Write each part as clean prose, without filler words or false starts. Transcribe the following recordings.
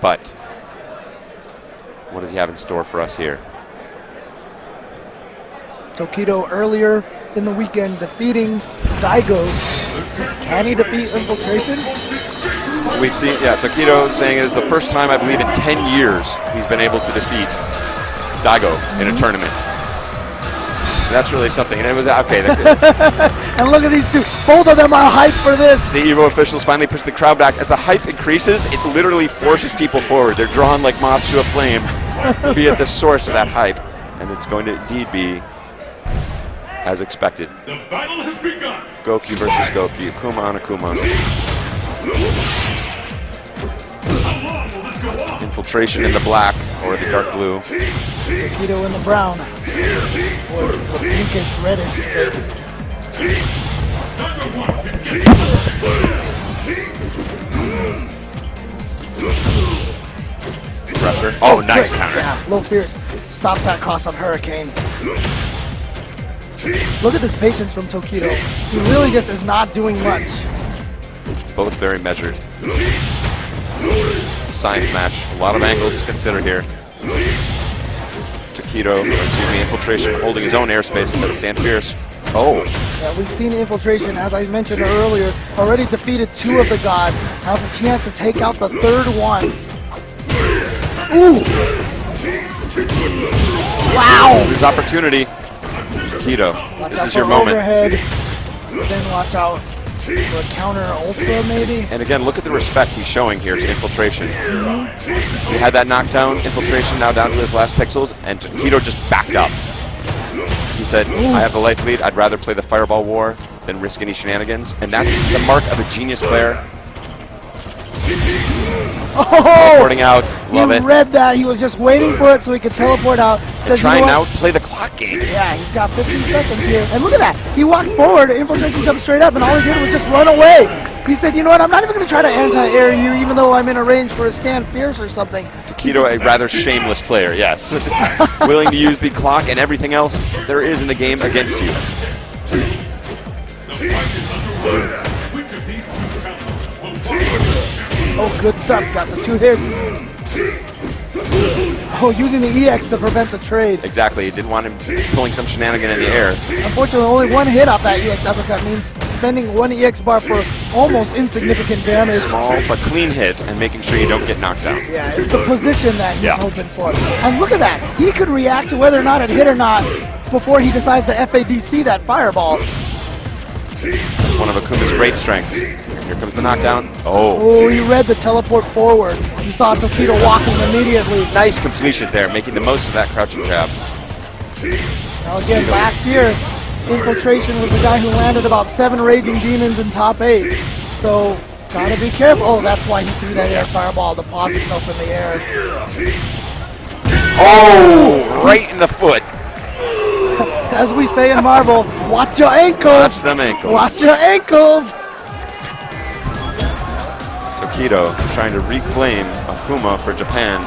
But what does he have in store for us here? Tokido earlier in the weekend defeating Daigo. Can he defeat Infiltration? We've seen, yeah, Tokido saying it is the first time, I believe, in 10 years he's been able to defeat Daigo in a tournament. And that's really something. And it was, okay. And look at these two. Both of them are hyped for this. The EVO officials finally push the crowd back. As the hype increases, it literally forces people forward. They're drawn like moths to a flame to be at the source of that hype. And it's going to indeed be as expected. The battle has begun. Goku versus Goku. Akuma on Akuma. Infiltration in the black or the dark blue. Tokido in the brown. Or the pinkish reddish. Pressure. Oh, nice counter. Yeah, low fierce. Stops that cross on Hurricane. Look at this patience from Tokido. He really just is not doing much. Both very measured. It's a science match. A lot of angles to consider here. Tokido, Infiltration holding his own airspace, but stand fierce. Oh. Yeah, we've seen Infiltration, as I mentioned earlier, already defeated 2 of the gods. Has a chance to take out the 3rd one. Ooh! Wow! This is his opportunity. Tokido, this is your moment. Overhead, then watch out for a counter ultra, maybe. And again, look at the respect he's showing here to Infiltration. He had that knockdown, Infiltration now down to his last pixels, and Tokido just backed up. He said, I have the life lead, I'd rather play the Fireball War than risk any shenanigans. And that's the mark of a genius player. Oh! Teleporting out, love it. He read that, he was just waiting for it so he could teleport out. Says, Trying now to play the clock game. Yeah, he's got 15 seconds here. And look at that, he walked forward, Infiltration jumped straight up, and all he did was just run away. He said, you know what, I'm not even going to try to anti-air you, even though I'm in a range for a stand fierce or something. Tokido, a rather shameless player, yes. Willing to use the clock and everything else there is in the game against you. Oh, good stuff. Got the 2 hits. Oh, using the EX to prevent the trade. Exactly. He didn't want him pulling some shenanigan in the air. Unfortunately, only 1 hit off that EX uppercut means spending 1 EX bar for almost insignificant damage. Small but clean hit and making sure you don't get knocked down. Yeah, it's the position that he's hoping for. And look at that. He could react to whether or not it hit or not before he decides to FADC that fireball. That's one of Akuma's great strengths. Here comes the knockdown. Oh, he read the teleport forward. You saw Tokido walking immediately. Nice completion there, making the most of that crouching jab. Now again, last year, Infiltration was the guy who landed about 7 Raging Demons in top 8. So, gotta be careful. Oh, that's why he threw that air fireball to pause himself in the air. Oh, right in the foot. As we say in Marvel, watch your ankles. Watch them ankles. Watch your ankles. Tokido trying to reclaim Akuma for Japan.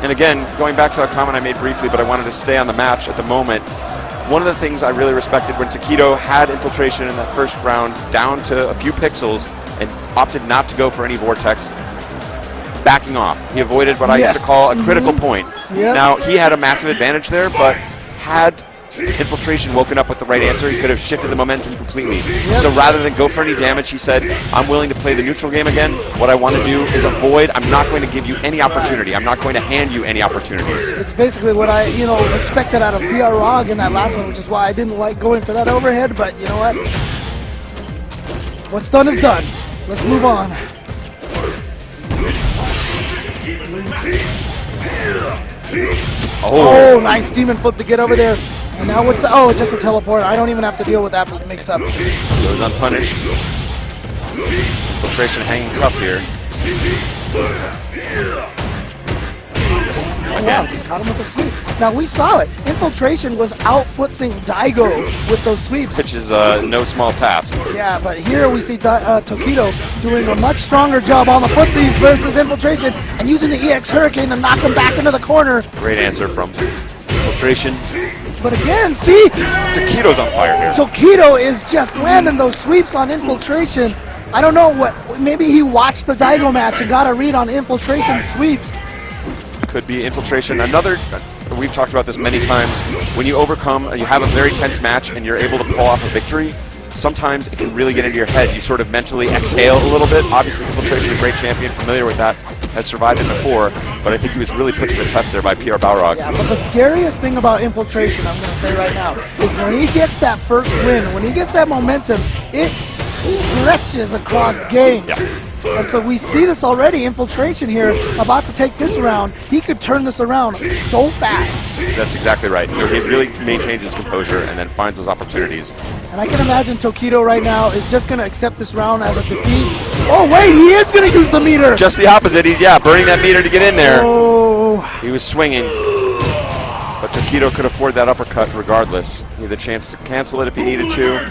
And again, going back to a comment I made briefly, but I wanted to stay on the match at the moment. One of the things I really respected when Tokido had Infiltration in that first round down to a few pixels and opted not to go for any vortex, backing off. He avoided what I used to call a critical point. Yep. Now, he had a massive advantage there, but had Infiltration woken up with the right answer, he could have shifted the momentum completely. Yep. So rather than go for any damage, he said, I'm willing to play the neutral game again. What I want to do is avoid. I'm not going to give you any opportunity. I'm not going to hand you any opportunities. It's basically what I, expected out of PR Rog in that last one, which is why I didn't like going for that overhead, but you know what? What's done is done. Let's move on. Oh, nice demon flip to get over there. And now what's just a teleport. I don't even have to deal with that mix-up. Goes unpunished. Infiltration hanging tough here. Oh, wow, just caught him with a sweep. Now we saw it. Infiltration was out-footsing Daigo with those sweeps. Which is no small task. Yeah, but here we see Tokido doing a much stronger job on the footsies versus Infiltration and using the EX Hurricane to knock him back into the corner. Great answer from Infiltration. But again, see? Tokido's on fire here. Tokido is just landing those sweeps on Infiltration. I don't know what. Maybe he watched the Daigo match and got a read on Infiltration sweeps. Could be Infiltration. Another, we've talked about this many times, when you overcome, you have a very tense match and you're able to pull off a victory, sometimes it can really get into your head. You sort of mentally exhale a little bit. Obviously, Infiltration, a great champion, familiar with that, has survived it before, but I think he was really put to the test there by Pierre Balrog. Yeah, but the scariest thing about Infiltration, I'm going to say right now, is when he gets that first win, when he gets that momentum, it stretches across games. Yeah. And so we see this already, Infiltration here, about to take this round. He could turn this around so fast. That's exactly right. So he really maintains his composure and then finds those opportunities. And I can imagine Tokido right now is just going to accept this round as a defeat. Oh, wait, he is going to use the meter. Just the opposite. He's, burning that meter to get in there. Oh. He was swinging, but Tokido could afford that uppercut regardless. He had the chance to cancel it if he needed to.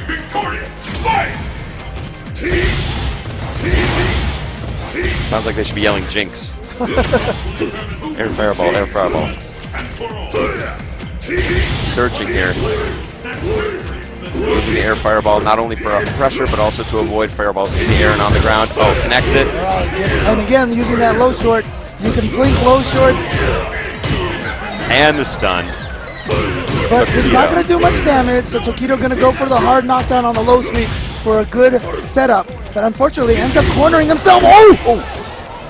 Sounds like they should be yelling Jinx. Air fireball, air fireball. Searching here. Using the air fireball not only for pressure, but also to avoid fireballs in the air and on the ground. Oh, connects it. And again, using that low short, you can blink low shorts. And the stun. But it's not going to do much damage, so Tokido going to go for the hard knockdown on the low sweep for a good setup. But unfortunately, ends up cornering himself. Oh!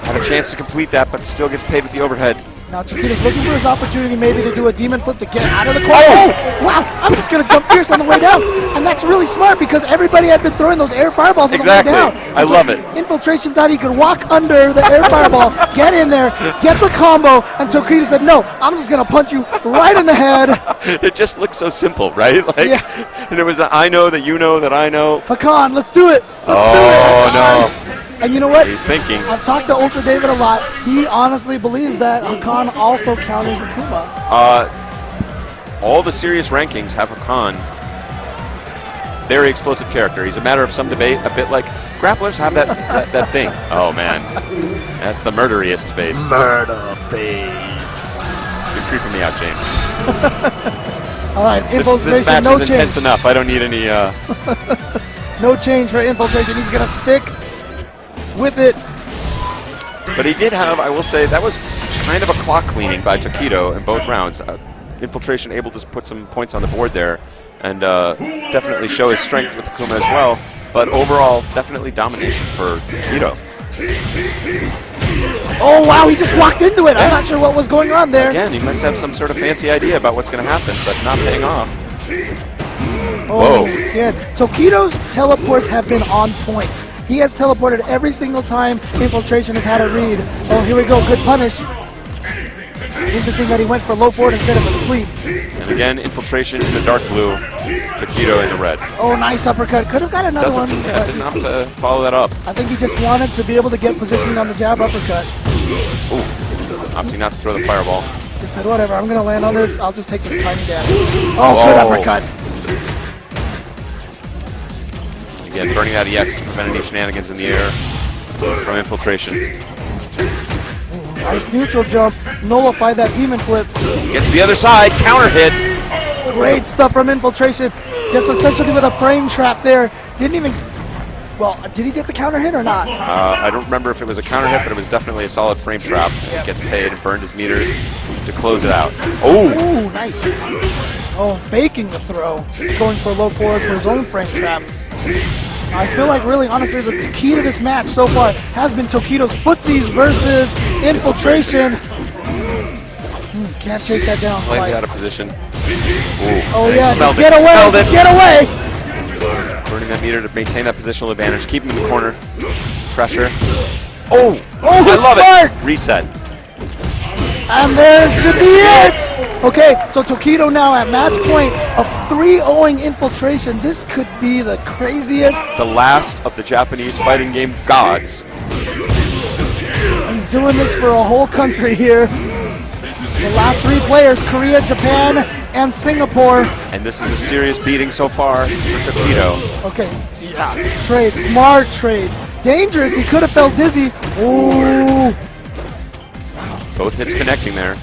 Had a chance to complete that, but still gets paid with the overhead. Now Tokido's looking for his opportunity maybe to do a demon flip to get out of the corner. Oh! Wow! I'm just going to jump fierce on the way down. And that's really smart because everybody had been throwing those air fireballs on the way down. I love it. Infiltration thought he could walk under the air fireball, get in there, get the combo, and Tokido said, no, I'm just going to punch you right in the head. It just looks so simple, right? Like, yeah. And it was, I know that you know that I know. Hakan, let's do it. Let's do it. Oh, no. And you know what? He's thinking. I've talked to Ultra David a lot. He honestly believes that Hakan also counters Akuma. All the serious rankings have Hakan. Very explosive character. He's a matter of some debate, a bit like grapplers have that thing. Oh, man. That's the murderiest face. Murder face. You're creeping me out, James. All right, Infiltration, this match no is change. intense enough. I don't need any... No change for Infiltration. He's going to stick with it. But he did have, I will say, that was kind of a clock cleaning by Tokido in both rounds. Infiltration able to put some points on the board there and definitely show his strength with Akuma as well. But overall, definitely domination for Tokido. Oh, wow, he just walked into it. I'm not sure what was going on there. Again, he must have some sort of fancy idea about what's going to happen, but not paying off. Oh, yeah. Tokido's teleports have been on point. He has teleported every single time Infiltration has had a read. Oh, here we go. Good punish. Interesting that he went for low forward instead of a sweep. And again, Infiltration in the dark blue, Tokido in the red. Oh, nice uppercut. Could have got another one. Yeah, didn't have to follow that up. I think he just wanted to be able to get positioning on the jab uppercut. Ooh, opting not to throw the fireball. He said, whatever, I'm going to land on this. I'll just take this tiny damage. Oh, good uppercut. Again, burning that EX to prevent any shenanigans in the air from Infiltration. Nice neutral jump. Nullify that demon flip. Gets to the other side. Counter hit. Great stuff from Infiltration. Just essentially with a frame trap there. Didn't even... Well, did he get the counter hit or not? I don't remember if it was a counter hit, but it was definitely a solid frame trap. He gets paid and burned his meter to close it out. Oh! Ooh, nice. Oh, faking the throw. Going for low forward for his own frame trap. I feel like really, honestly, the key to this match so far has been Tokido's footsies versus Infiltration. Can't chase that down. Slightly out of position. Ooh. Oh yeah, smelled get it. away, Smelled it. get away! Burning that meter to maintain that positional advantage. Keep him in the corner. Pressure. Oh! I love it! Reset. And there should be it! Okay, so Tokido now at match point of 3-0ing Infiltration. This could be the craziest. The last of the Japanese fighting game gods. He's doing this for a whole country here. The last 3 players, Korea, Japan, and Singapore. And this is a serious beating so far for Tokido. Okay, yeah, trade, smart trade. Dangerous, he could have felt dizzy. Ooh. Both hits connecting there.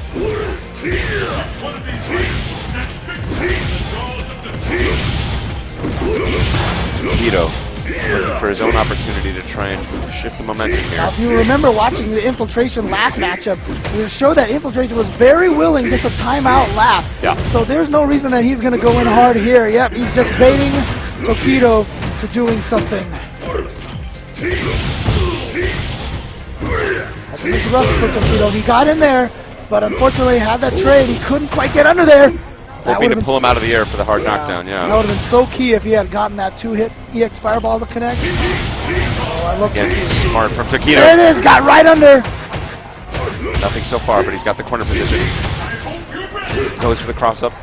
Tokido looking for his own opportunity to try and shift the momentum here. Now, if you remember watching the Infiltration last matchup, it showed that Infiltration was very willing just to time out Lap. Yeah. So there's no reason that he's going to go in hard here. Yep, he's just baiting Tokido to doing something. This is rough for Tokido. He got in there, but unfortunately had that trade. He couldn't quite get under there. Hoping to pull him out of the air for the hard knockdown, yeah. That would have been so key if he had gotten that 2-hit EX Fireball to connect. Oh, I love Again, Tokido. smart from Tokido. There it is, got right under. Nothing so far, but he's got the corner position. Goes for the cross-up.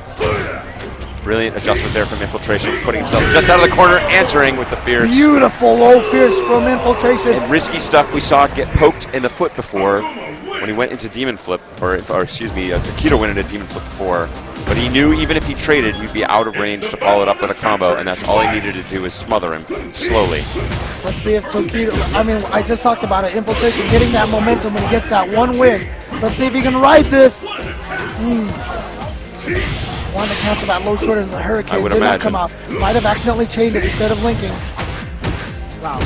Brilliant adjustment there from Infiltration, putting himself just out of the corner, answering with the Fierce. Beautiful low Fierce from Infiltration. And risky stuff we saw get poked in the foot before when he went into Demon Flip, or excuse me, Tokido went into Demon Flip before. But he knew even if he traded, he'd be out of range to follow it up with a combo, and that's all he needed to do is smother him slowly. Let's see if Tokido, I mean, I just talked about it, Infiltration getting that momentum when he gets that one win. Let's see if he can ride this. Wanted to cancel that low short into the Hurricane. I would did imagine. not come out. Might have accidentally chained it instead of linking. Wow.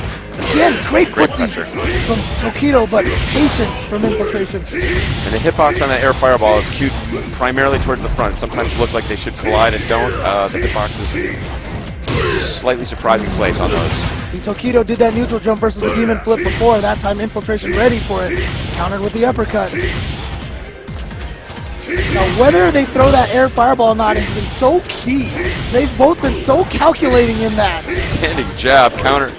Again, great footsies from Tokido, but patience from Infiltration. And the hitbox on that air fireball is cued primarily towards the front. Sometimes look like they should collide and don't. The hitbox is slightly surprising place on those. See, Tokido did that neutral jump versus the Demon Flip before. That time Infiltration ready for it. Countered with the uppercut. Now, whether they throw that air fireball or not has been so key. They've both been so calculating in that. Standing jab, counter,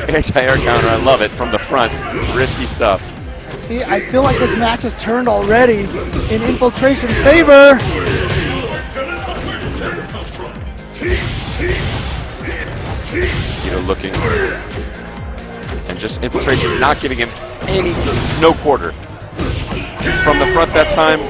anti-air counter. I love it from the front. Risky stuff. See, I feel like this match has turned already in Infiltration's favor. Looking, and just Infiltration not giving him no quarter from the front that time.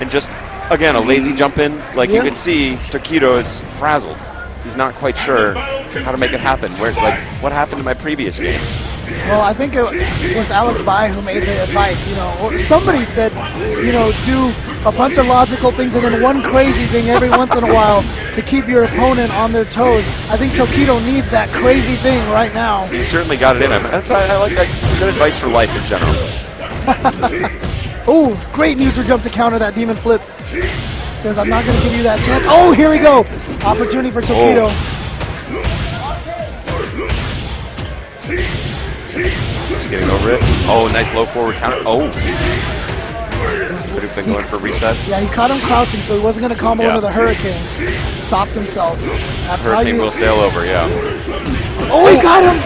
And just, again, a lazy jump in. Like you can see, Tokido is frazzled. He's not quite sure how to make it happen. What happened in my previous games? Well, I think it was Alex Bai who made the advice, or somebody said, do a bunch of logical things and then one crazy thing every once in a while to keep your opponent on their toes. I think Tokido needs that crazy thing right now. He's certainly got it in him. I like that. It's good advice for life in general. Oh, great neutral jump to counter that Demon Flip. Says, I'm not going to give you that chance. Oh, here we go. Opportunity for Tokido. Just getting over it. Oh, nice low forward counter. Oh. Could have been going for a reset. Yeah, he caught him crouching, so he wasn't going to combo into the Hurricane. Stopped himself. That's Hurricane will sail over, yeah. Oh, he got him!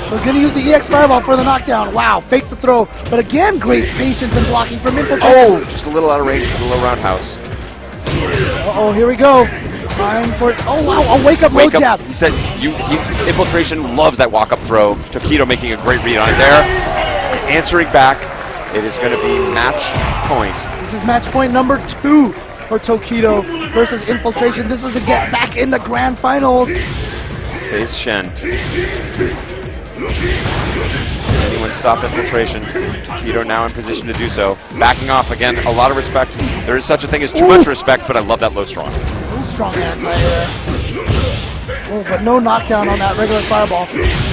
So going to use the EX Fireball for the knockdown. Wow, fake the throw. But again, great patience and blocking from Infiltration. Oh, just a little out of range for the low roundhouse. Uh-oh, here we go. Time for it. Oh, wow, a wake-up low jab. He said Infiltration loves that walk-up throw. Tokido making a great read on it there. Answering back. It is going to be match point. This is match point number 2 for Tokido versus Infiltration. This is to get back in the grand finals. Face Shen. Anyone stop Infiltration? Tokido now in position to do so. Backing off again, a lot of respect. There is such a thing as too much respect, but I love that low strong. Ooh, strong anti-air. Oh, but no knockdown on that regular fireball.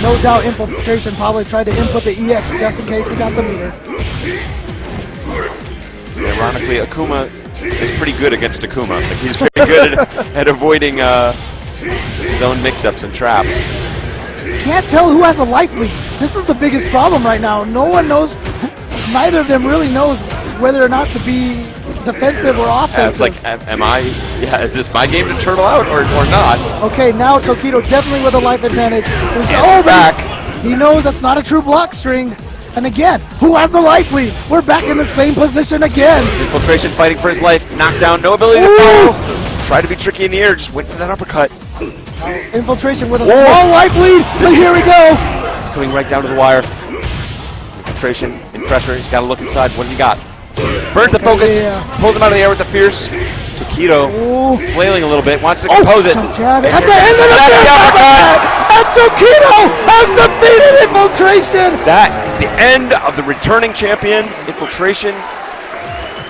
No doubt Infiltration probably tried to input the EX just in case he got the meter. Ironically, Akuma is pretty good against Akuma. Like, he's very good at avoiding his own mix-ups and traps. Can't tell who has a life lead. This is the biggest problem right now. No one knows, neither of them really knows whether or not to be defensive or offensive. It's like, is this my game to turtle out or not? Okay, now Tokido definitely with a life advantage. Back. He knows that's not a true block string. And again, who has the life lead? We're back in the same position again. Infiltration fighting for his life. Knockdown, no ability to follow. Try to be tricky in the air, just wait for that uppercut. Infiltration with a small life lead, but here we go. It's coming right down to the wire. Infiltration in pressure, he's got to look inside. What does he got? Burns the focus, pulls him out of the air with the Fierce. Tokido flailing a little bit, wants to compose it. That's the end of the uppercut! And Tokido has defeated Infiltration! That is the end of the returning champion. Infiltration,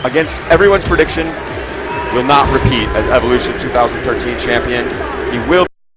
against everyone's prediction, will not repeat as Evolution 2013 champion. He will